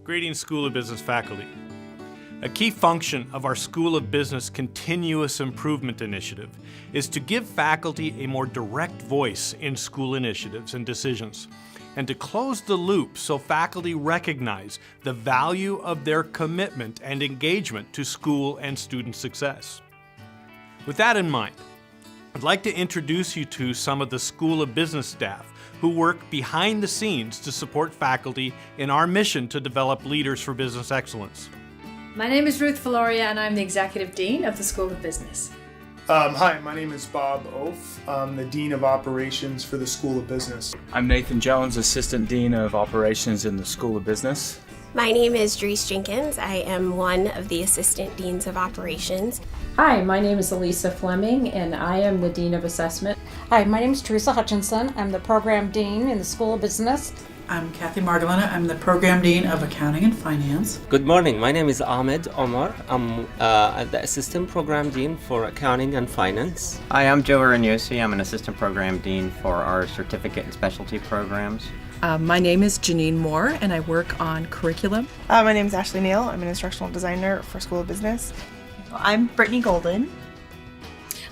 Greetings, School of Business faculty. A key function of our School of Business Continuous Improvement Initiative is to give faculty a more direct voice in school initiatives and decisions, and to close the loop so faculty recognize the value of their commitment and engagement to school and student success. With that in mind, I'd like to introduce you to some of the School of Business staff who work behind the scenes to support faculty in our mission to develop leaders for business excellence. My name is Ruth Valoria and I'm the Executive Dean of the School of Business. Hi, my name is Bob Oaf. I'm the Dean of Operations for the School of Business. I'm Nathan Jones, Assistant Dean of Operations in the School of Business. My name is Dries Jenkins. I am one of the Assistant Deans of Operations. Hi, my name is Elisa Fleming and I am the Dean of Assessment. Hi, my name is Teresa Hutchinson. I'm the Program Dean in the School of Business. I'm Kathy Margolina. I'm the Program Dean of Accounting and Finance. Good morning. My name is Ahmed Omar. I'm the Assistant Program Dean for Accounting and Finance. Hi, I'm Joe Aranyosi. I'm an Assistant Program Dean for our Certificate and Specialty Programs. My name is Janine Moore and I work on curriculum. My name is Ashley Neal. I'm an Instructional Designer for School of Business. I'm Brittany Golden.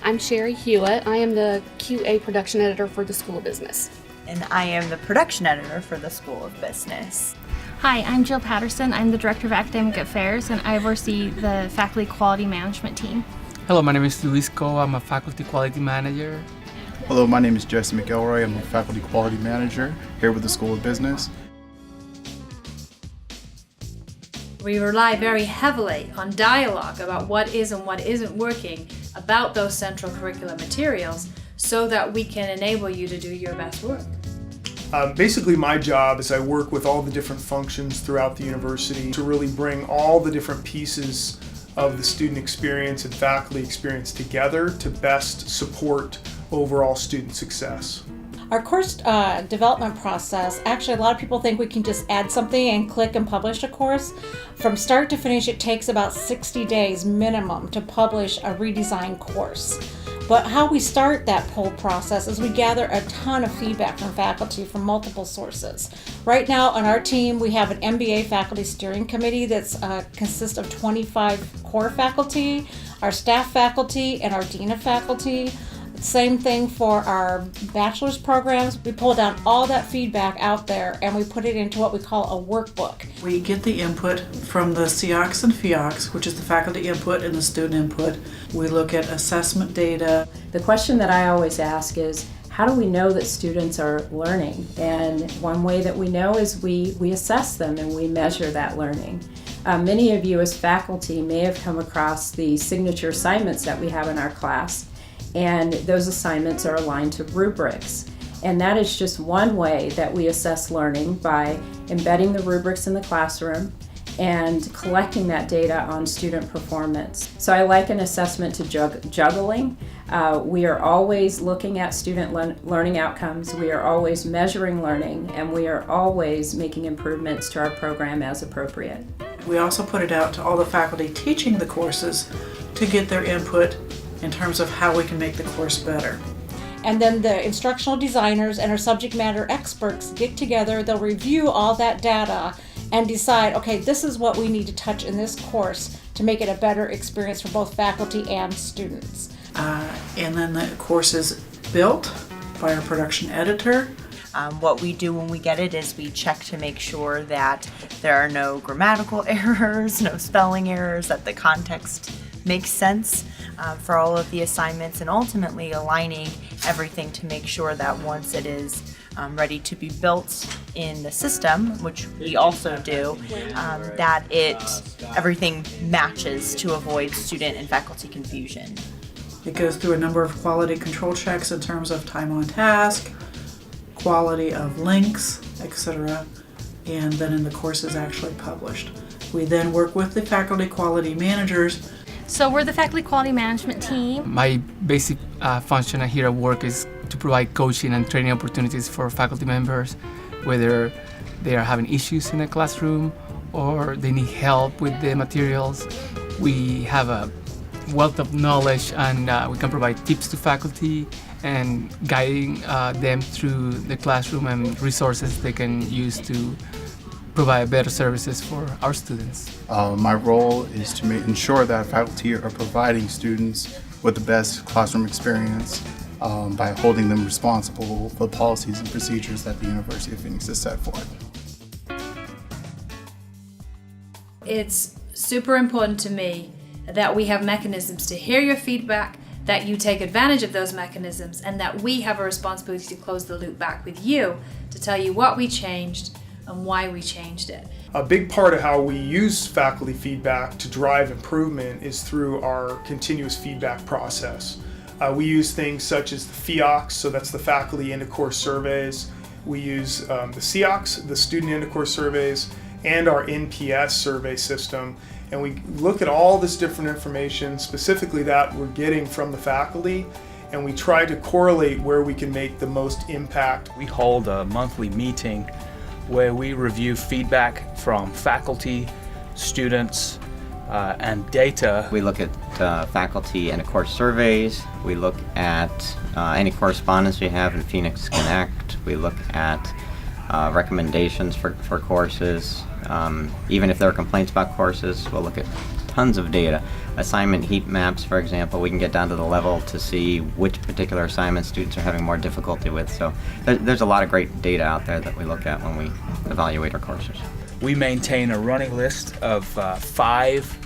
I'm Sherry Hewitt. I am the QA Production Editor for the School of Business. And I am the Production Editor for the School of Business. Hi, I'm Jill Patterson. I'm the Director of Academic Affairs and I oversee the Faculty Quality Management team. Hello, my name is Luis Coe. I'm a Faculty Quality Manager. Hello, my name is Jesse McElroy. I'm a Faculty Quality Manager here with the School of Business. We rely very heavily on dialogue about what is and what isn't working about those central curriculum materials so that we can enable you to do your best work. Basically, my job is I work with all the different functions throughout the university to really bring all the different pieces of the student experience and faculty experience together to best support overall student success. Our course development process, actually a lot of people think we can just add something and click and publish a course. From start to finish, it takes about 60 days minimum to publish a redesigned course. But how we start that pull process is we gather a ton of feedback from faculty from multiple sources. Right now on our team, we have an MBA faculty steering committee that consists of 25 core faculty, our staff faculty, and our dean of faculty. Same thing for our bachelor's programs. We pull down all that feedback out there and we put it into what we call a workbook. We get the input from the SEOCs and FEOCs, which is the faculty input and the student input. We look at assessment data. The question that I always ask is, how do we know that students are learning? And one way that we know is we assess them and we measure that learning. Many of you as faculty may have come across the signature assignments that we have in our class. And those assignments are aligned to rubrics. And that is just one way that we assess learning, by embedding the rubrics in the classroom and collecting that data on student performance. So I liken assessment to juggling. We are always looking at student learning outcomes, we are always measuring learning, and we are always making improvements to our program as appropriate. We also put it out to all the faculty teaching the courses to get their input in terms of how we can make the course better. And then the instructional designers and our subject matter experts get together, they'll review all that data and decide, okay, this is what we need to touch in this course to make it a better experience for both faculty and students. And then the course is built by our production editor. What we do when we get it is we check to make sure that there are no grammatical errors, no spelling errors, that the context makes sense for all of the assignments, and ultimately aligning everything to make sure that once it is ready to be built in the system, which we also do, that everything matches to avoid student and faculty confusion. It goes through a number of quality control checks in terms of time on task, quality of links, etc., and then the course is actually published. We then work with the faculty quality managers. So we're the Faculty Quality Management team. My basic function here at work is to provide coaching and training opportunities for faculty members, whether they are having issues in the classroom or they need help with the materials. We have a wealth of knowledge and we can provide tips to faculty and guiding them through the classroom and resources they can use to provide better services for our students. My role is to ensure that faculty are providing students with the best classroom experience by holding them responsible for the policies and procedures that the University of Phoenix has set forth. It's super important to me that we have mechanisms to hear your feedback, that you take advantage of those mechanisms, and that we have a responsibility to close the loop back with you to tell you what we changed and why we changed it. A big part of how we use faculty feedback to drive improvement is through our continuous feedback process. We use things such as the FEOCS, so that's the faculty end-of-course surveys. We use the CEOCS, the student end-of-course surveys, and our NPS survey system. And we look at all this different information, specifically that we're getting from the faculty, and we try to correlate where we can make the most impact. We hold a monthly meeting where we review feedback from faculty, students, and data. We look at faculty and course surveys. We look at any correspondence we have in Phoenix Connect. We look at recommendations for courses. Even if there are complaints about courses, we'll look at tons of data. Assignment heat maps, for example, we can get down to the level to see which particular assignments students are having more difficulty with. So there's a lot of great data out there that we look at when we evaluate our courses. We maintain a running list of 5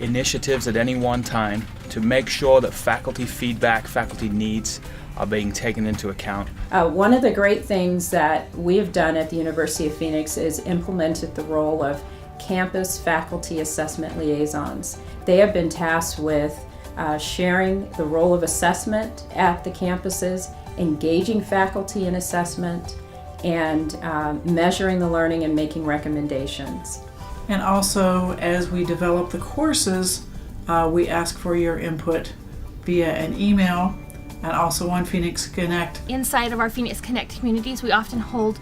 initiatives at any one time to make sure that faculty feedback, faculty needs are being taken into account. One of the great things that we have done at the University of Phoenix is implemented the role of campus faculty assessment liaisons. They have been tasked with sharing the role of assessment at the campuses, engaging faculty in assessment, and measuring the learning and making recommendations. And also, as we develop the courses, we ask for your input via an email and also on Phoenix Connect. Inside of our Phoenix Connect communities, we often hold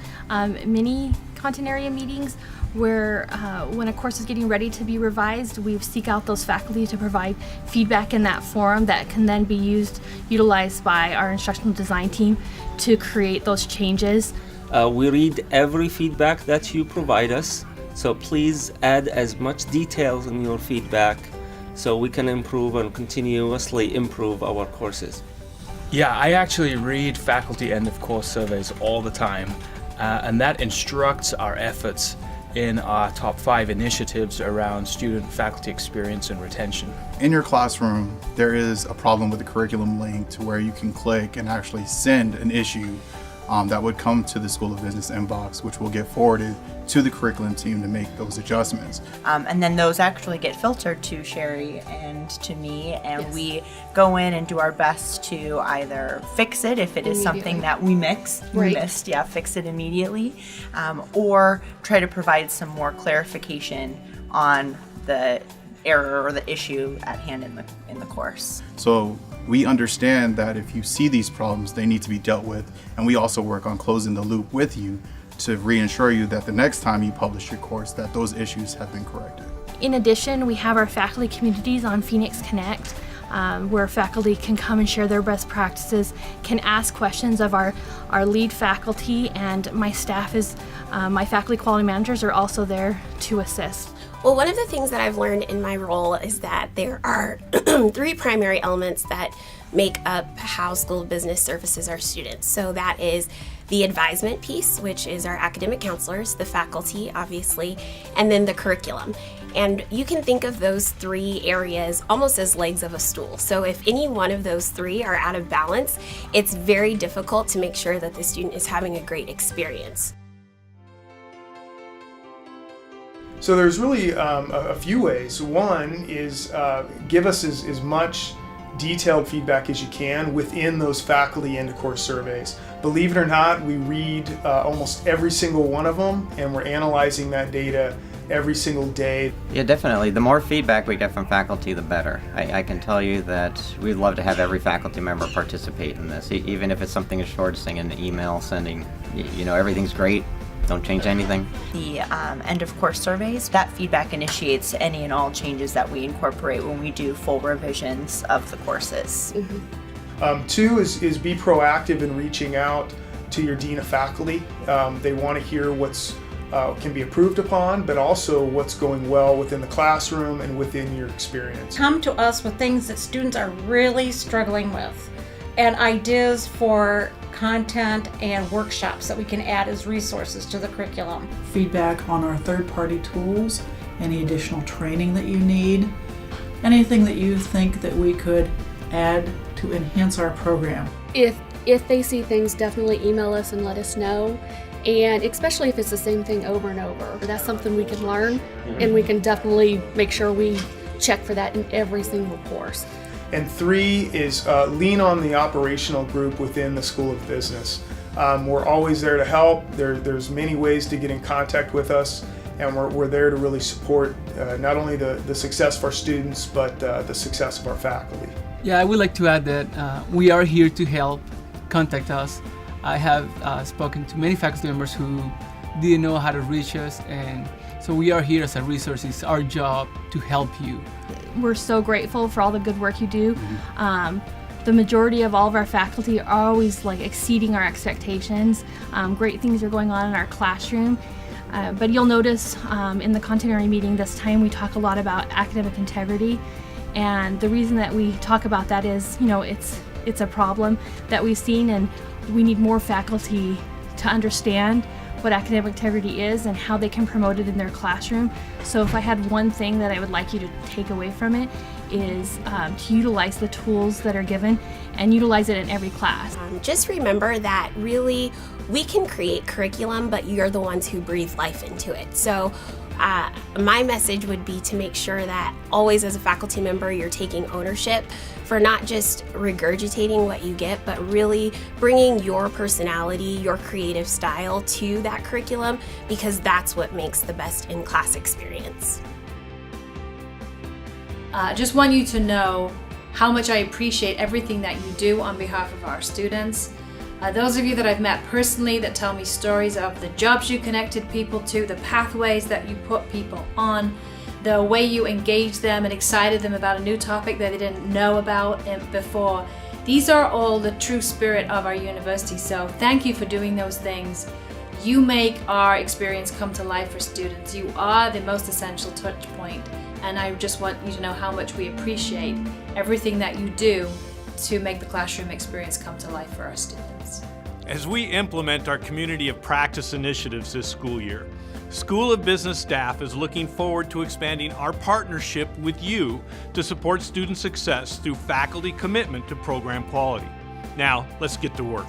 mini content area meetings where when a course is getting ready to be revised, we seek out those faculty to provide feedback in that forum that can then be utilized by our instructional design team to create those changes. We read every feedback that you provide us, so please add as much details in your feedback so we can improve and continuously improve our courses. Yeah, I actually read faculty end-of-course surveys all the time, and that instructs our efforts in our top 5 initiatives around student-faculty experience and retention. In your classroom, there is a problem with the curriculum link to where you can click and actually send an issue that would come to the School of Business inbox, which will get forwarded to the curriculum team to make those adjustments. And then those actually get filtered to Sherry and to me, and we go in and do our best to either fix it if it is something that we missed, fix it immediately, or try to provide some more clarification on the error or the issue at hand in the course. So we understand that if you see these problems, they need to be dealt with, and we also work on closing the loop with you to reassure you that the next time you publish your course that those issues have been corrected. In addition, we have our faculty communities on Phoenix Connect, where faculty can come and share their best practices, can ask questions of our lead faculty, and my staff my faculty quality managers are also there to assist. Well, one of the things that I've learned in my role is that there are 3 primary elements that make up how School of Business services our students. So that is the advisement piece, which is our academic counselors, the faculty, obviously, and then the curriculum. And you can think of those 3 areas almost as legs of a stool. So if any one of those 3 are out of balance, it's very difficult to make sure that the student is having a great experience. So there's really a few ways. One is give us as much detailed feedback as you can within those faculty end-of-course surveys. Believe it or not, we read almost every single one of them, and we're analyzing that data every single day. Yeah, definitely. The more feedback we get from faculty, the better. I can tell you that we'd love to have every faculty member participate in this, even if it's something as short as sending an email, everything's great. Don't change anything. The end-of-course surveys, that feedback initiates any and all changes that we incorporate when we do full revisions of the courses. 2 is be proactive in reaching out to your dean of faculty. They want to hear what's can be improved upon, but also what's going well within the classroom and within your experience. Come to us with things that students are really struggling with and ideas for content and workshops that we can add as resources to the curriculum. Feedback on our third-party tools, any additional training that you need, anything that you think that we could add to enhance our program. If they see things, definitely email us and let us know. And especially if it's the same thing over and over. That's something we can learn, and we can definitely make sure we check for that in every single course. And 3 is lean on the operational group within the School of Business. We're always there to help. There's many ways to get in contact with us, and we're there to really support not only the success of our students, but the success of our faculty. Yeah, I would like to add that we are here to help. Contact us. I have spoken to many faculty members who didn't know how to reach us, and so we are here as a resource. It's our job to help you. We're so grateful for all the good work you do. The majority of all of our faculty are always exceeding our expectations. Great things are going on in our classroom. But you'll notice in the content area meeting this time we talk a lot about academic integrity, and the reason that we talk about that is, it's a problem that we've seen, and we need more faculty to understand what academic integrity is and how they can promote it in their classroom. So if I had one thing that I would like you to take away from it is to utilize the tools that are given and utilize it in every class. Just remember that really we can create curriculum, but you're the ones who breathe life into it. So my message would be to make sure that always as a faculty member you're taking ownership for not just regurgitating what you get, but really bringing your personality, your creative style to that curriculum, because that's what makes the best in-class experience. I just want you to know how much I appreciate everything that you do on behalf of our students. Those of you that I've met personally that tell me stories of the jobs you connected people to, the pathways that you put people on, the way you engaged them and excited them about a new topic that they didn't know about before. These are all the true spirit of our university, so thank you for doing those things. You make our experience come to life for students. You are the most essential touch point, and I just want you to know how much we appreciate everything that you do to make the classroom experience come to life for our students. As we implement our community of practice initiatives this school year, School of Business staff is looking forward to expanding our partnership with you to support student success through faculty commitment to program quality. Now, let's get to work.